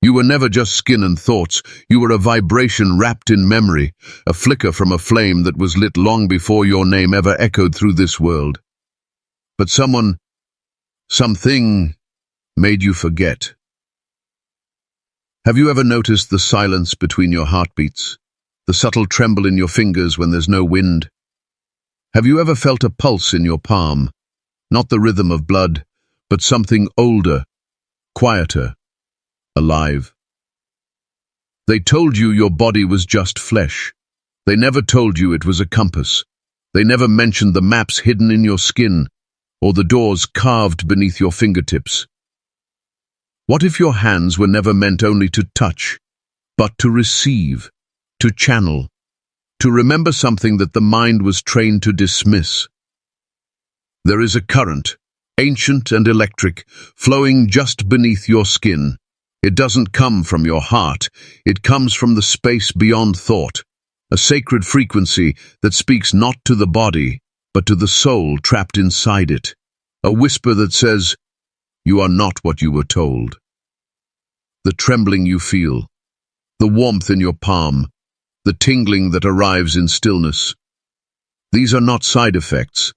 You were never just skin and thoughts, you were a vibration wrapped in memory, a flicker from a flame that was lit long before your name ever echoed through this world. But something made you forget. Have you ever noticed the silence between your heartbeats? The subtle tremble in your fingers when there's no wind? Have you ever felt a pulse in your palm? Not the rhythm of blood, but something older, quieter, alive. They told you your body was just flesh. They never told you it was a compass. They never mentioned the maps hidden in your skin, or the doors carved beneath your fingertips. What if your hands were never meant only to touch, but to receive, to channel, to remember something that the mind was trained to dismiss? There is a current, ancient and electric, flowing just beneath your skin. It doesn't come from your heart, it comes from the space beyond thought, a sacred frequency that speaks not to the body, but to the soul trapped inside it, a whisper that says, "You are not what you were told." The trembling you feel, the warmth in your palm, the tingling that arrives in stillness. These are not side effects,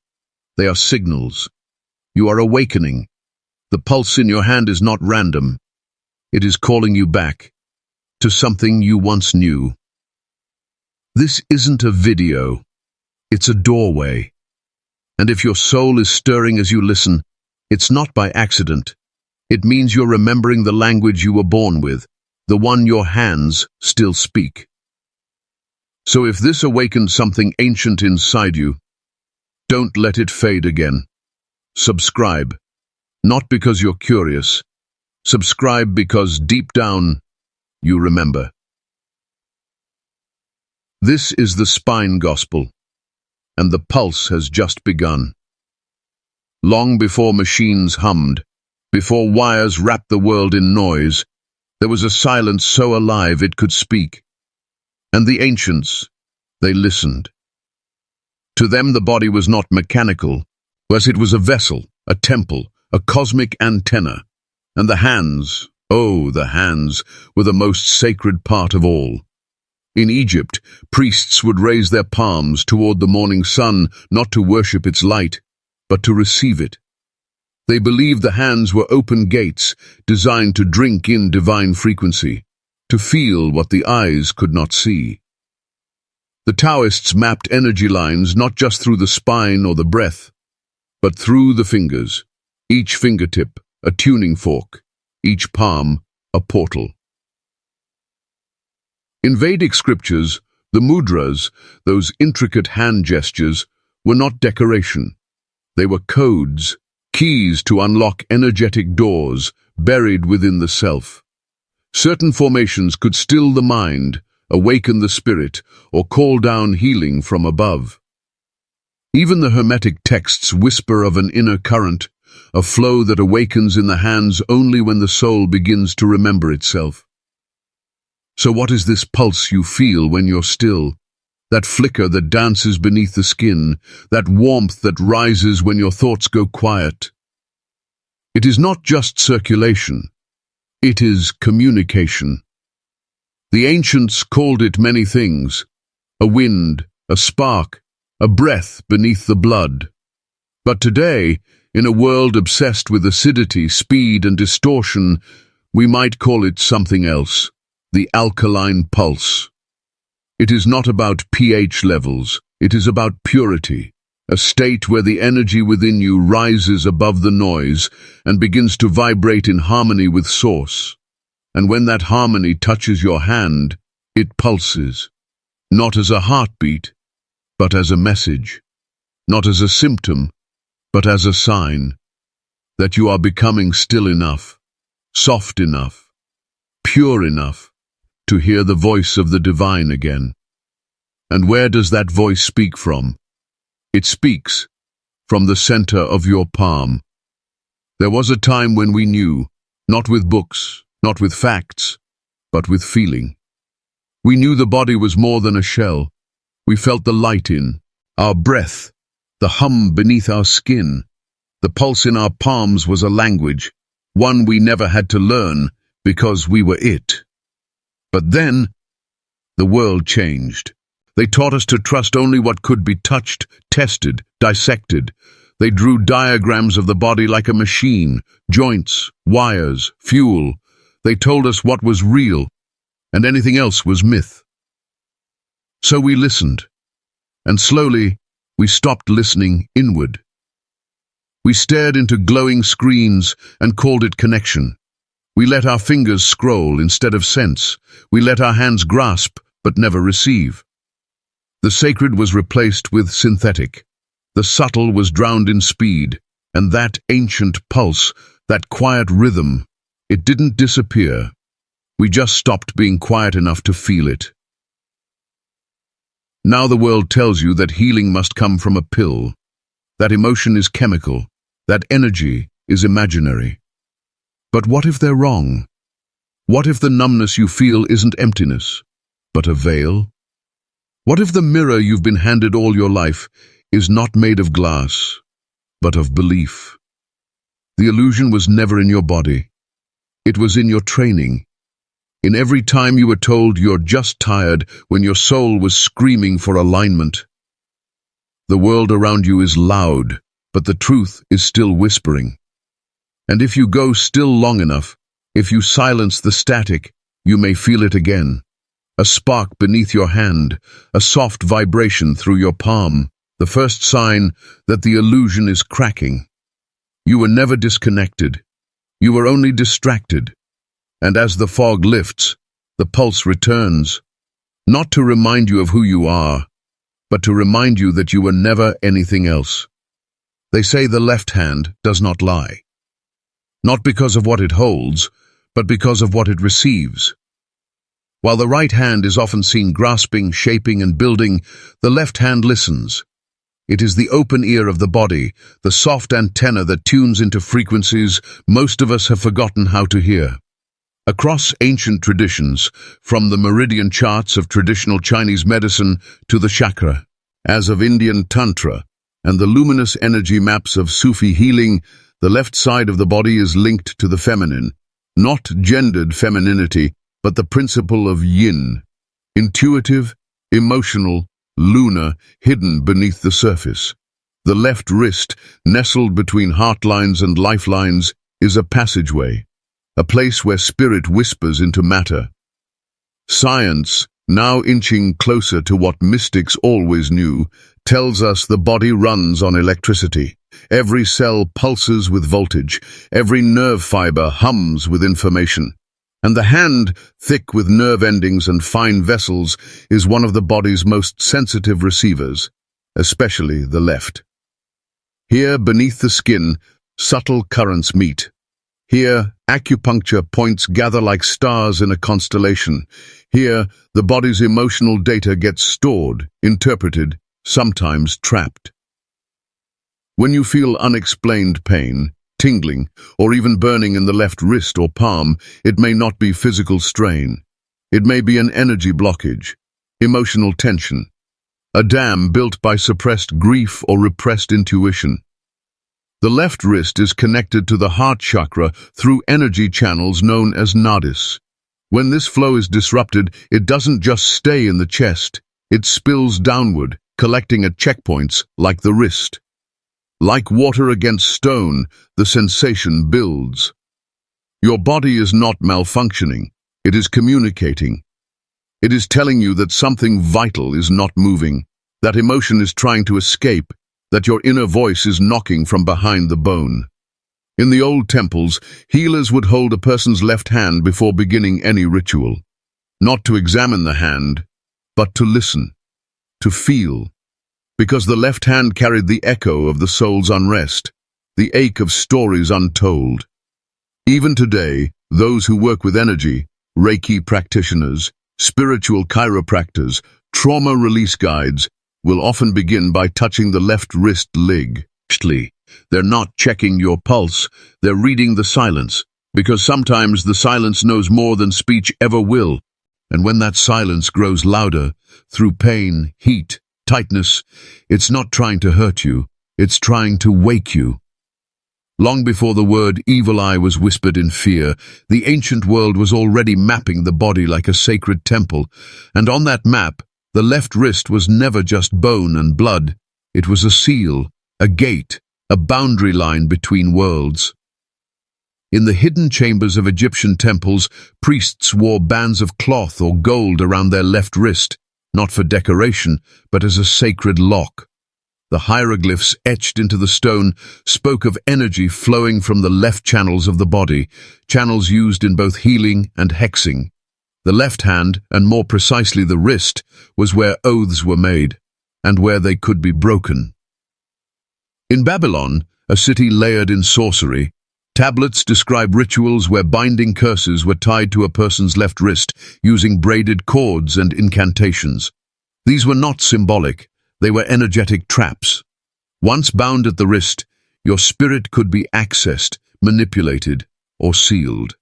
they are signals. You are awakening. The pulse in your hand is not random. It is calling you back to something you once knew. This isn't a video, it's a doorway. And if your soul is stirring as you listen, it's not by accident. It means you're remembering the language you were born with, the one your hands still speak. So if this awakened something ancient inside you, don't let it fade again. Subscribe, not because you're curious. Subscribe because deep down, you remember. This is the Spine Gospel, and the pulse has just begun. Long before machines hummed, before wires wrapped the world in noise, there was a silence so alive it could speak. And the ancients, they listened. To them the body was not mechanical, but it was a vessel, a temple, a cosmic antenna. And the hands, oh, the hands, were the most sacred part of all. In Egypt, priests would raise their palms toward the morning sun, not to worship its light, but to receive it. They believed the hands were open gates, designed to drink in divine frequency, to feel what the eyes could not see. The Taoists mapped energy lines not just through the spine or the breath, but through the fingers, each fingertip a tuning fork, each palm a portal. In Vedic scriptures, the mudras, those intricate hand gestures, were not decoration. They were codes, keys to unlock energetic doors buried within the self. Certain formations could still the mind, awaken the spirit, or call down healing from above. Even the Hermetic texts whisper of an inner current, a flow that awakens in the hands only when the soul begins to remember itself. So what is this pulse you feel when you're still? That flicker that dances beneath the skin, that warmth that rises when your thoughts go quiet. It is not just circulation, it is communication. The ancients called it many things, a wind, a spark, a breath beneath the blood. But today, in a world obsessed with acidity, speed, and distortion, we might call it something else, the alkaline pulse. It is not about pH levels, it is about purity, a state where the energy within you rises above the noise and begins to vibrate in harmony with Source. And when that harmony touches your hand, it pulses, not as a heartbeat, but as a message, not as a symptom, but as a sign that you are becoming still enough, soft enough, pure enough to hear the voice of the divine again. And where does that voice speak from? It speaks from the center of your palm. There was a time when we knew, not with books, not with facts, but with feeling. We knew the body was more than a shell. We felt the light in our breath, the hum beneath our skin. The pulse in our palms was a language, one we never had to learn, because we were it. But then, the world changed. They taught us to trust only what could be touched, tested, dissected. They drew diagrams of the body like a machine, joints, wires, fuel. They told us what was real, and anything else was myth. So we listened, and slowly we stopped listening inward. We stared into glowing screens and called it connection. We let our fingers scroll instead of sense. We let our hands grasp but never receive. The sacred was replaced with synthetic. The subtle was drowned in speed, and that ancient pulse, that quiet rhythm, it didn't disappear. We just stopped being quiet enough to feel it. Now the world tells you that healing must come from a pill, that emotion is chemical, that energy is imaginary. But what if they're wrong? What if the numbness you feel isn't emptiness, but a veil? What if the mirror you've been handed all your life is not made of glass, but of belief? The illusion was never in your body. It was in your training. In every time you were told you're just tired when your soul was screaming for alignment. The world around you is loud, but the truth is still whispering. And if you go still long enough, if you silence the static, you may feel it again. A spark beneath your hand, a soft vibration through your palm, the first sign that the illusion is cracking. You were never disconnected. You were only distracted. And as the fog lifts, the pulse returns, not to remind you of who you are, but to remind you that you were never anything else. They say the left hand does not lie. Not because of what it holds, but because of what it receives. While the right hand is often seen grasping, shaping, and building, the left hand listens. It is the open ear of the body, the soft antenna that tunes into frequencies most of us have forgotten how to hear. Across ancient traditions, from the meridian charts of traditional Chinese medicine to the chakra, as of Indian Tantra, and the luminous energy maps of Sufi healing, the left side of the body is linked to the feminine, not gendered femininity, but the principle of yin, intuitive, emotional, lunar, hidden beneath the surface. The left wrist, nestled between heart lines and lifelines, is a passageway, a place where spirit whispers into matter. Science, now inching closer to what mystics always knew, tells us the body runs on electricity. Every cell pulses with voltage, every nerve fiber hums with information. And the hand, thick with nerve endings and fine vessels, is one of the body's most sensitive receivers, especially the left. Here, beneath the skin, subtle currents meet. Here, acupuncture points gather like stars in a constellation. Here, the body's emotional data gets stored, interpreted, sometimes trapped. When you feel unexplained pain, tingling, or even burning in the left wrist or palm, it may not be physical strain. It may be an energy blockage, emotional tension, a dam built by suppressed grief or repressed intuition. The left wrist is connected to the heart chakra through energy channels known as nadis. When this flow is disrupted, it doesn't just stay in the chest, it spills downward, collecting at checkpoints like the wrist. Like water against stone, the sensation builds. Your body is not malfunctioning, it is communicating. It is telling you that something vital is not moving, that emotion is trying to escape, that your inner voice is knocking from behind the bone. In the old temples, healers would hold a person's left hand before beginning any ritual. Not to examine the hand, but to listen, to feel. Because the left hand carried the echo of the soul's unrest, the ache of stories untold. Even today, those who work with energy, Reiki practitioners, spiritual chiropractors, trauma release guides, will often begin by touching the left wrist lig. They're not checking your pulse, they're reading the silence, because sometimes the silence knows more than speech ever will. And when that silence grows louder, through pain, heat, tightness, it's not trying to hurt you, it's trying to wake you. Long before the word evil eye was whispered in fear, the ancient world was already mapping the body like a sacred temple, and on that map, the left wrist was never just bone and blood. It was a seal, a gate, a boundary line between worlds. In the hidden chambers of Egyptian temples, priests wore bands of cloth or gold around their left wrist, not for decoration, but as a sacred lock. The hieroglyphs etched into the stone spoke of energy flowing from the left channels of the body, channels used in both healing and hexing. The left hand, and more precisely the wrist, was where oaths were made, and where they could be broken. In Babylon, a city layered in sorcery, tablets describe rituals where binding curses were tied to a person's left wrist using braided cords and incantations. These were not symbolic. They were energetic traps. Once bound at the wrist, your spirit could be accessed, manipulated, or sealed.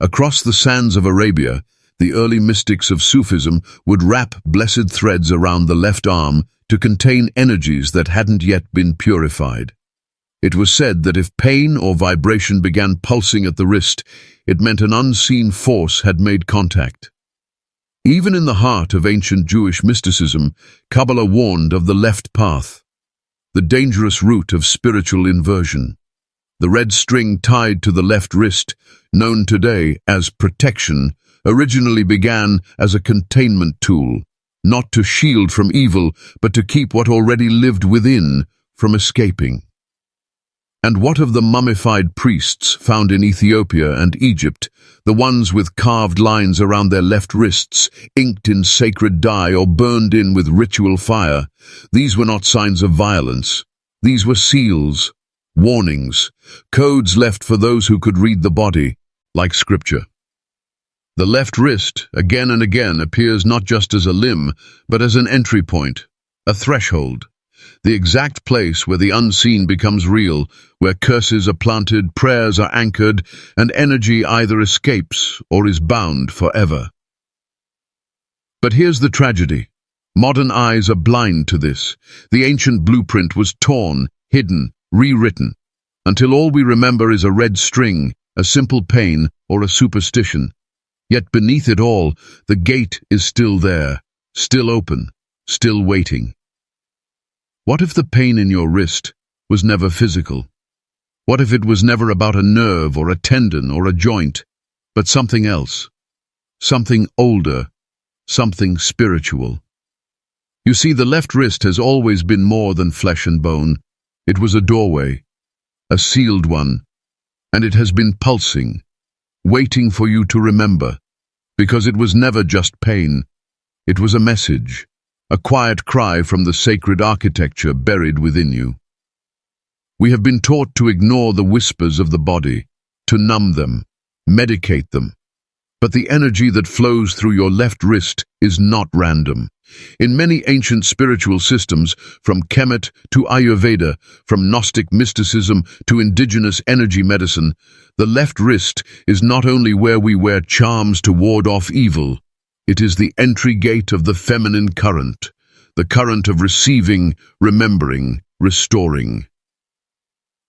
Across the sands of Arabia, the early mystics of Sufism would wrap blessed threads around the left arm to contain energies that hadn't yet been purified. It was said that if pain or vibration began pulsing at the wrist, it meant an unseen force had made contact. Even in the heart of ancient Jewish mysticism, Kabbalah warned of the left path, the dangerous route of spiritual inversion. The red string tied to the left wrist, known today as protection, originally began as a containment tool, not to shield from evil, but to keep what already lived within from escaping. And what of the mummified priests found in Ethiopia and Egypt, the ones with carved lines around their left wrists, inked in sacred dye or burned in with ritual fire? These were not signs of violence. These were seals, warnings, codes left for those who could read the body, like scripture. The left wrist, again and again, appears not just as a limb, but as an entry point, a threshold. The exact place where the unseen becomes real, where curses are planted, prayers are anchored, and energy either escapes or is bound forever. But here's the tragedy. Modern eyes are blind to this. The ancient blueprint was torn, hidden, rewritten, until all we remember is a red string, a simple pain, or a superstition. Yet beneath it all, the gate is still there, still open, still waiting. What if the pain in your wrist was never physical? What if it was never about a nerve or a tendon or a joint, but something else? Something older, something spiritual. You see, the left wrist has always been more than flesh and bone. It was a doorway, a sealed one, and it has been pulsing, waiting for you to remember, because it was never just pain. It was a message. A quiet cry from the sacred architecture buried within you. We have been taught to ignore the whispers of the body, to numb them, medicate them. But the energy that flows through your left wrist is not random. In many ancient spiritual systems, from Kemet to Ayurveda, from Gnostic mysticism to indigenous energy medicine, the left wrist is not only where we wear charms to ward off evil. It is the entry gate of the feminine current, the current of receiving, remembering, restoring.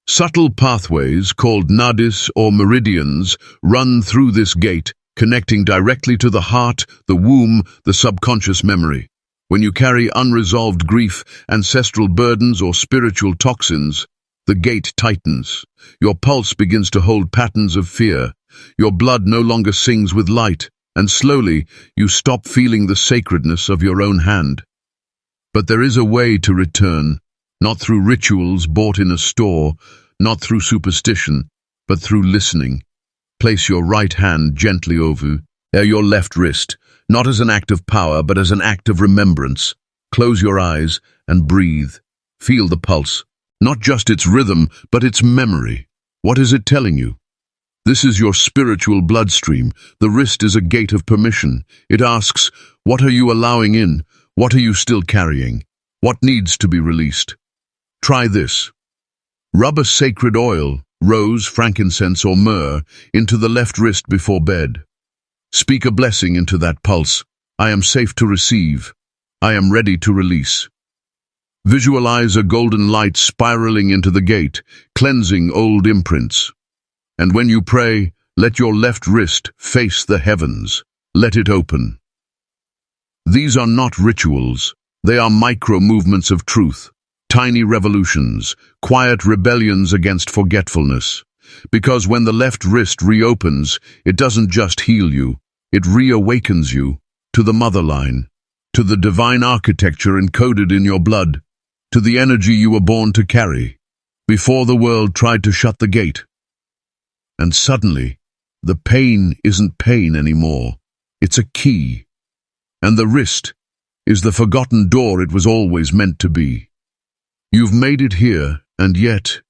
Subtle pathways, called nadis or meridians, run through this gate, connecting directly to the heart, the womb, the subconscious memory. When you carry unresolved grief, ancestral burdens, or spiritual toxins, the gate tightens. Your pulse begins to hold patterns of fear. Your blood no longer sings with light. And slowly, you stop feeling the sacredness of your own hand. But there is a way to return, not through rituals bought in a store, not through superstition, but through listening. Place your right hand gently over your left wrist, not as an act of power, but as an act of remembrance. Close your eyes and breathe. Feel the pulse, not just its rhythm, but its memory. What is it telling you? This is your spiritual bloodstream. The wrist is a gate of permission. It asks, what are you allowing in? What are you still carrying? What needs to be released? Try this. Rub a sacred oil, rose, frankincense, or myrrh, into the left wrist before bed. Speak a blessing into that pulse. I am safe to receive. I am ready to release. Visualize a golden light spiraling into the gate, cleansing old imprints. And when you pray, let your left wrist face the heavens. Let it open. These are not rituals. They are micro-movements of truth, tiny revolutions, quiet rebellions against forgetfulness. Because when the left wrist reopens, it doesn't just heal you, it reawakens you to the motherline, to the divine architecture encoded in your blood, to the energy you were born to carry, before the world tried to shut the gate. And suddenly, the pain isn't pain anymore. It's a key. And the wrist is the forgotten door it was always meant to be. You've made it here, and yet,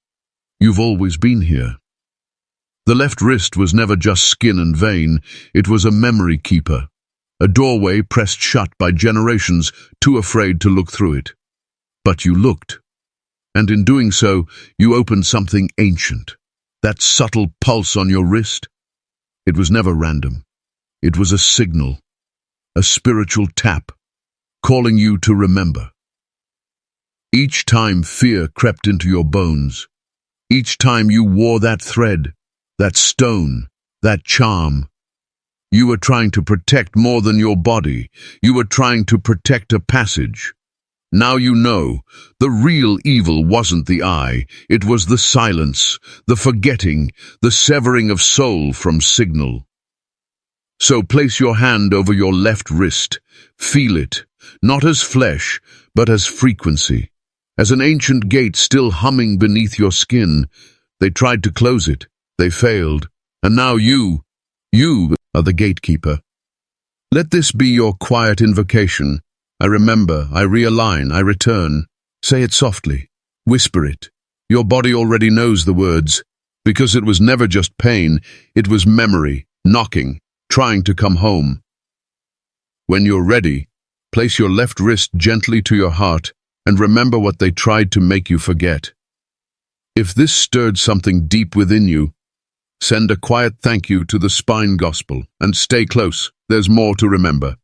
you've always been here. The left wrist was never just skin and vein, it was a memory keeper, a doorway pressed shut by generations too afraid to look through it. But you looked, and in doing so, you opened something ancient. That subtle pulse on your wrist, it was never random. It was a signal, a spiritual tap, calling you to remember. Each time fear crept into your bones, each time you wore that thread, that stone, that charm, you were trying to protect more than your body. You were trying to protect a passage. Now you know, the real evil wasn't the eye, it was the silence, the forgetting, the severing of soul from signal. So place your hand over your left wrist, feel it, not as flesh, but as frequency, as an ancient gate still humming beneath your skin. They tried to close it, they failed, and now you are the gatekeeper. Let this be your quiet invocation. I remember, I realign, I return. Say it softly, whisper it. Your body already knows the words, because it was never just pain, it was memory, knocking, trying to come home. When you're ready, place your left wrist gently to your heart and remember what they tried to make you forget. If this stirred something deep within you, send a quiet thank you to the Spine Gospel and stay close, there's more to remember.